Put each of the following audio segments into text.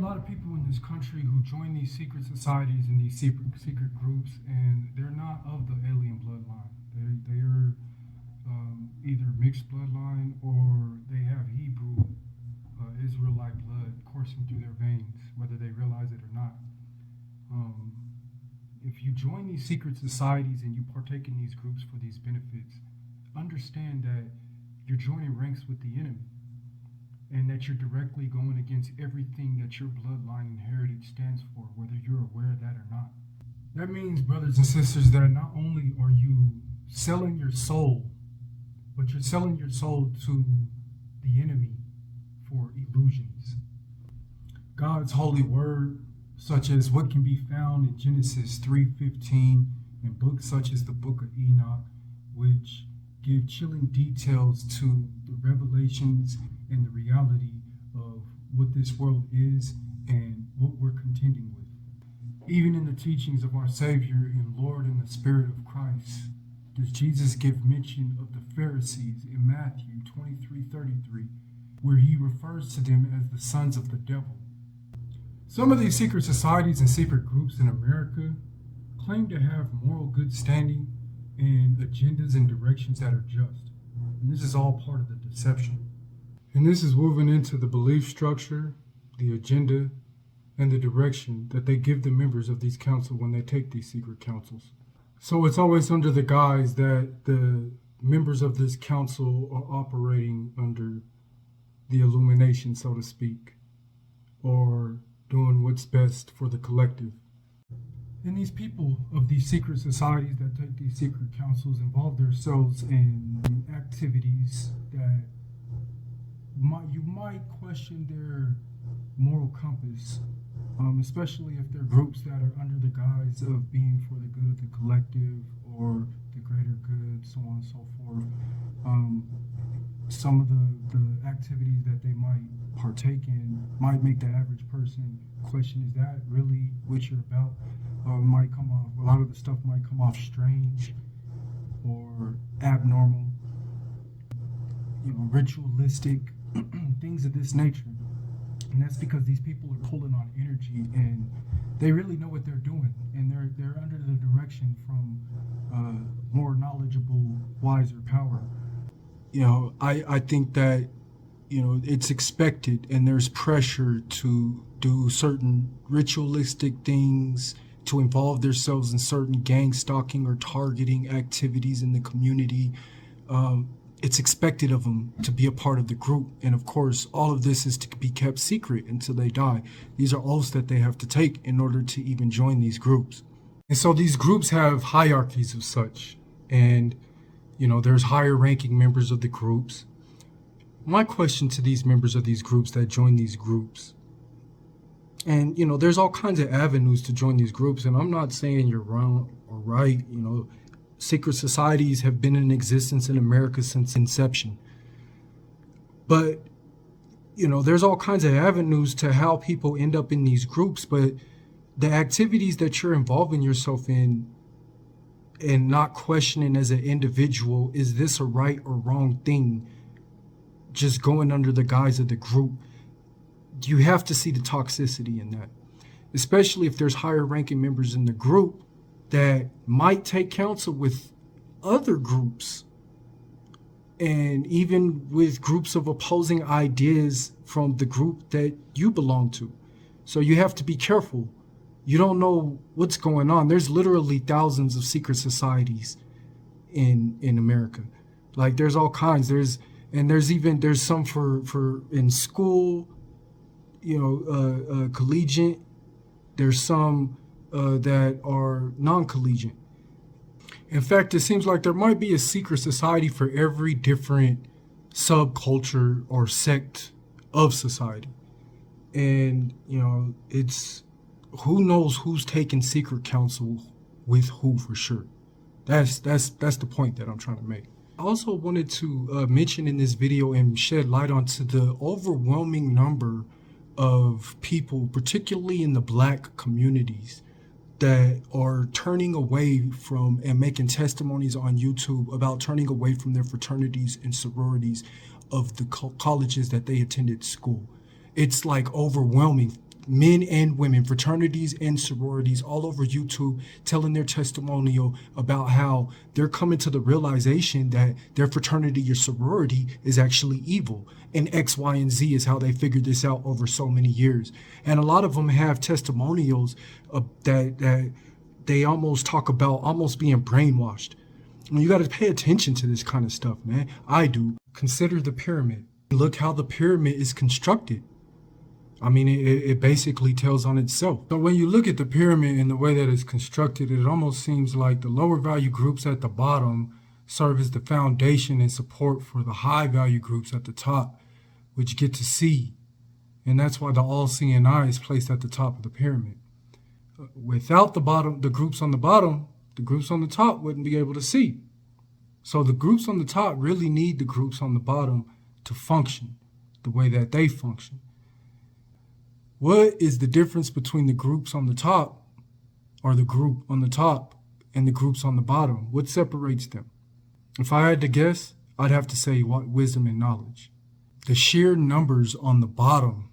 lot of people in this country who join these secret societies and these secret groups, and they're not of the alien bloodline. They're either mixed bloodline or they have Hebrew, Israelite blood coursing through their veins, whether they realize it or not. If you join these secret societies and you partake in these groups for these benefits, understand that you're joining ranks with the enemy, and that you're directly going against everything that your bloodline and heritage stands for, whether you're aware of that or not. That means, brothers and sisters, that not only are you selling your soul, but you're selling your soul to the enemy for illusions. God's holy word, such as what can be found in Genesis 3:15 and books such as the Book of Enoch, which give chilling details to the revelations and the reality of what this world is and what we're contending with. Even in the teachings of our Savior and Lord and the Spirit of Christ, does Jesus give mention of the Pharisees in Matthew 23:33, where he refers to them as the sons of the devil. Some of these secret societies and secret groups in America claim to have moral good standing and agendas and directions that are just. And this is all part of the deception. And this is woven into the belief structure, the agenda, and the direction that they give the members of these councils when they take these secret councils. So it's always under the guise that the members of this council are operating under the illumination, so to speak, or doing what's best for the collective. And these people of these secret societies that take these secret councils involve themselves in activities that you might question their moral compass, especially if they're groups that are under the guise of being for the good of the collective or the greater good, so on and so forth. Some of the activities that they might partake in might make the average person question, is that really what you're about? Might come off, a lot of the stuff might come off strange or abnormal, ritualistic, things of this nature. And that's because these people are pulling on energy and they really know what they're doing, and they're under the direction from more knowledgeable, wiser power. I think that it's expected and there's pressure to do certain ritualistic things, to involve themselves in certain gang stalking or targeting activities in the community. It's expected of them to be a part of the group. And of course, all of this is to be kept secret until they die. These are oaths that they have to take in order to even join these groups. And so these groups have hierarchies of such. And, there's higher ranking members of the groups. My question to these members of these groups that join these groups, and, there's all kinds of avenues to join these groups, and I'm not saying you're wrong or right. Secret societies have been in existence in America since inception. But, there's all kinds of avenues to how people end up in these groups, but the activities that you're involving yourself in and not questioning as an individual, is this a right or wrong thing, just going under the guise of the group, you have to see the toxicity in that, especially if there's higher ranking members in the group that might take counsel with other groups and even with groups of opposing ideas from the group that you belong to. So you have to be careful. You don't know what's going on. There's literally thousands of secret societies in America. Like, there's all kinds. There's some for in school, collegiate. There's some that are non-collegiate. In fact, it seems like there might be a secret society for every different subculture or sect of society. And, it's who knows who's taking secret counsel with who for sure. That's the point that I'm trying to make. I also wanted to mention in this video and shed light onto the overwhelming number of people, particularly in the Black communities, that are turning away from and making testimonies on YouTube about turning away from their fraternities and sororities of the colleges that they attended school. It's like overwhelming. men and women, fraternities and sororities all over YouTube telling their testimonial about how they're coming to the realization that their fraternity or sorority is actually evil. And X, Y, and Z is how they figured this out over so many years. And a lot of them have testimonials that they almost talk about almost being brainwashed. And you got to pay attention to this kind of stuff, man. I do. Consider the pyramid. Look how the pyramid is constructed. I mean, it basically tells on itself. So when you look at the pyramid and the way that it's constructed, it almost seems like the lower value groups at the bottom serve as the foundation and support for the high value groups at the top, which get to see. And that's why the all-seeing eye is placed at the top of the pyramid. Without the groups on the bottom, the groups on the top wouldn't be able to see. So the groups on the top really need the groups on the bottom to function the way that they function. What is the difference between the groups on the top, or the group on the top, and the groups on the bottom? What separates them? If I had to guess, I'd have to say wisdom and knowledge. The sheer numbers on the bottom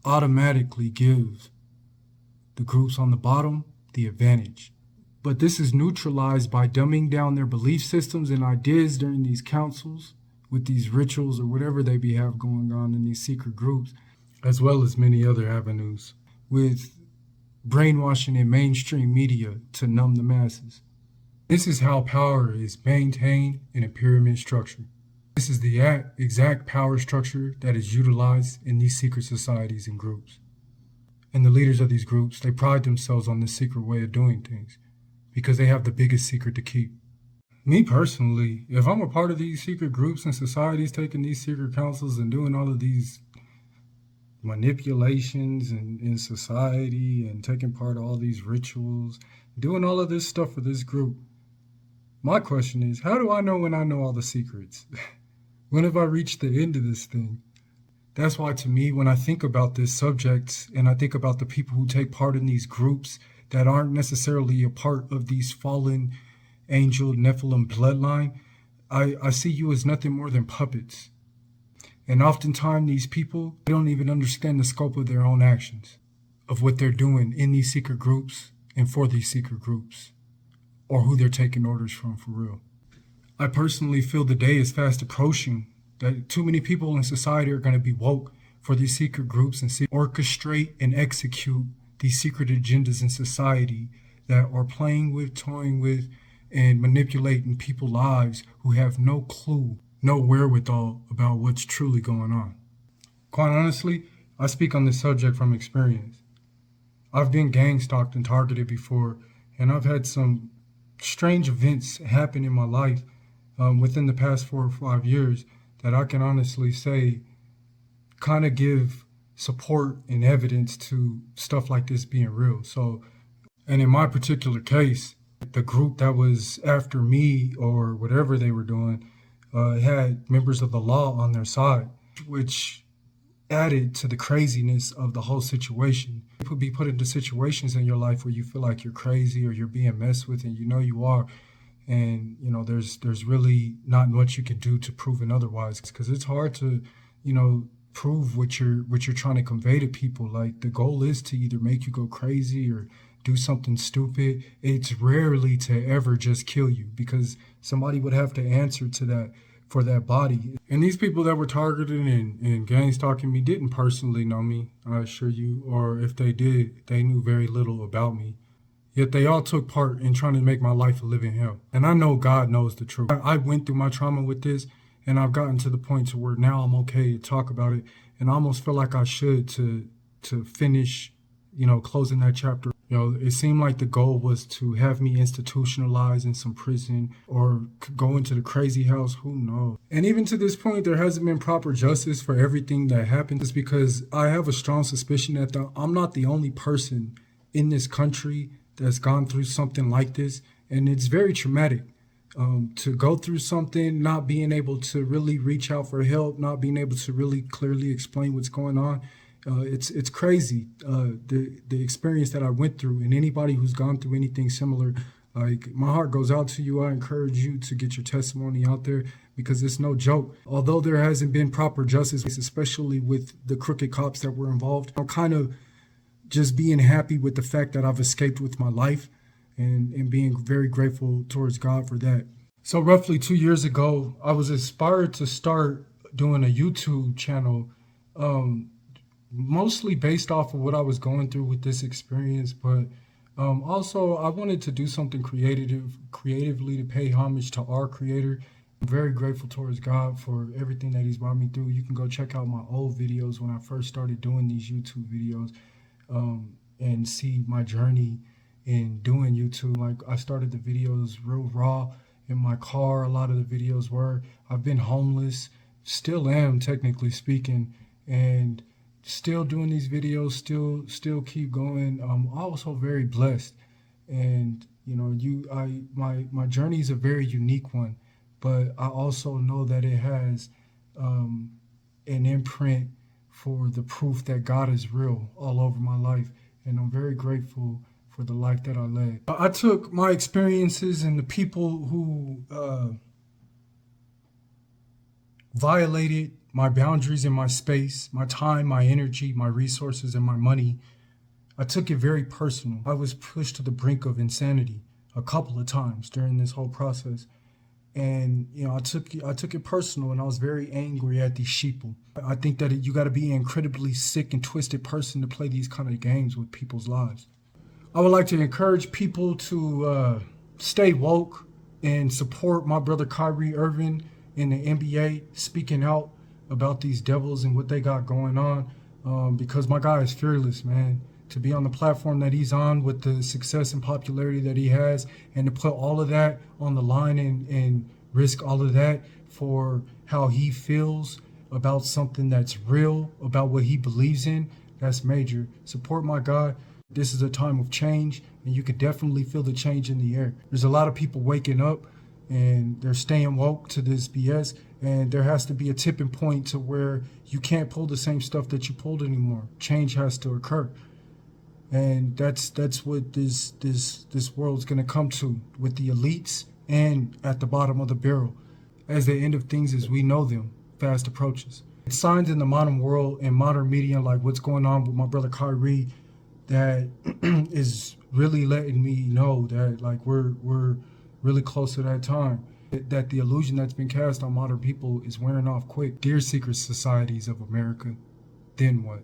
automatically give the groups on the bottom the advantage. But this is neutralized by dumbing down their belief systems and ideas during these councils with these rituals or whatever they have going on in these secret groups, as well as many other avenues, with brainwashing in mainstream media to numb the masses. This is how power is maintained in a pyramid structure. This is the exact power structure that is utilized in these secret societies and groups. And the leaders of these groups, they pride themselves on this secret way of doing things because they have the biggest secret to keep. Me personally, if I'm a part of these secret groups and societies taking these secret councils and doing all of these manipulations in society and taking part of all these rituals, doing all of this stuff for this group, my question is, how do I know when I know all the secrets? When have I reached the end of this thing? That's why, to me, when I think about this subject and I think about the people who take part in these groups that aren't necessarily a part of these fallen angel Nephilim bloodline, I see you as nothing more than puppets. And oftentimes these people, they don't even understand the scope of their own actions, of what they're doing in these secret groups and for these secret groups, or who they're taking orders from for real. I personally feel the day is fast approaching that too many people in society are going to be woke for these secret groups and orchestrate and execute these secret agendas in society that are playing with, toying with, and manipulating people's lives who have no clue, no wherewithal about what's truly going on. Quite honestly, I speak on this subject from experience. I've been gang stalked and targeted before, and I've had some strange events happen in my life within the past 4 or 5 years that I can honestly say kind of give support and evidence to stuff like this being real. So, and in my particular case, the group that was after me or whatever they were doing had members of the law on their side, which added to the craziness of the whole situation. You could be put into situations in your life where you feel like you're crazy or you're being messed with, and you know you are. And, you know, there's really not much you can do to prove it otherwise, because it's hard to, you know, prove what you're trying to convey to people. Like, the goal is to either make you go crazy or do something stupid. It's rarely to ever just kill you, because somebody would have to answer to that for that body. And these people that were targeted and gang stalking me didn't personally know me, I assure you, or if they did, they knew very little about me. Yet they all took part in trying to make my life a living hell. And I know God knows the truth. I went through my trauma with this, and I've gotten to the point to where now I'm okay to talk about it, and I almost feel like I should to finish, you know, closing that chapter. You know, it seemed like the goal was to have me institutionalized in some prison or go into the crazy house, who knows. And even to this point, there hasn't been proper justice for everything that happened. It's because I have a strong suspicion that I'm not the only person in this country that's gone through something like this. And it's very traumatic to go through something, not being able to really reach out for help, not being able to really clearly explain what's going on. It's crazy, the experience that I went through, and anybody who's gone through anything similar, like, my heart goes out to you. I encourage you to get your testimony out there, because it's no joke. Although there hasn't been proper justice, especially with the crooked cops that were involved, I'm kind of just being happy with the fact that I've escaped with my life, and being very grateful towards God for that. So roughly 2 years ago, I was inspired to start doing a YouTube channel, um, mostly based off of what I was going through with this experience, but also I wanted to do something creatively to pay homage to our creator. I'm very grateful towards God for everything that he's brought me through. You can go check out my old videos when I first started doing these YouTube videos, and see my journey in doing YouTube. Like, I started the videos real raw in my car. A lot of the videos were, I've been homeless, still am technically speaking, and still doing these videos, still keep going. I'm also very blessed, and my journey is a very unique one, but I also know that it has um, an imprint for the proof that God is real all over my life, and I'm very grateful for the life that I led. I took my experiences and the people who violated my boundaries in my space, my time, my energy, my resources, and my money. I took it very personal. I was pushed to the brink of insanity a couple of times during this whole process. And I took it personal, and I was very angry at these sheeple. I think that you got to be an incredibly sick and twisted person to play these kind of games with people's lives. I would like to encourage people to stay woke and support my brother Kyrie Irving in the NBA, speaking out about these devils and what they got going on, because my guy is fearless, man. To be on the platform that he's on with the success and popularity that he has, and to put all of that on the line and risk all of that for how he feels about something that's real, about what he believes in, that's major. Support my guy. This is a time of change, and you can definitely feel the change in the air. There's a lot of people waking up, and they're staying woke to this BS, and there has to be a tipping point to where you can't pull the same stuff that you pulled anymore. Change has to occur. And that's what this world's gonna come to, with the elites and at the bottom of the barrel, as the end of things as we know them fast approaches. It's signs in the modern world and modern media, like what's going on with my brother Kyrie, that is really letting me know that, like, we're really close to that time. That the illusion that's been cast on modern people is wearing off quick. Dear secret societies of America, then what?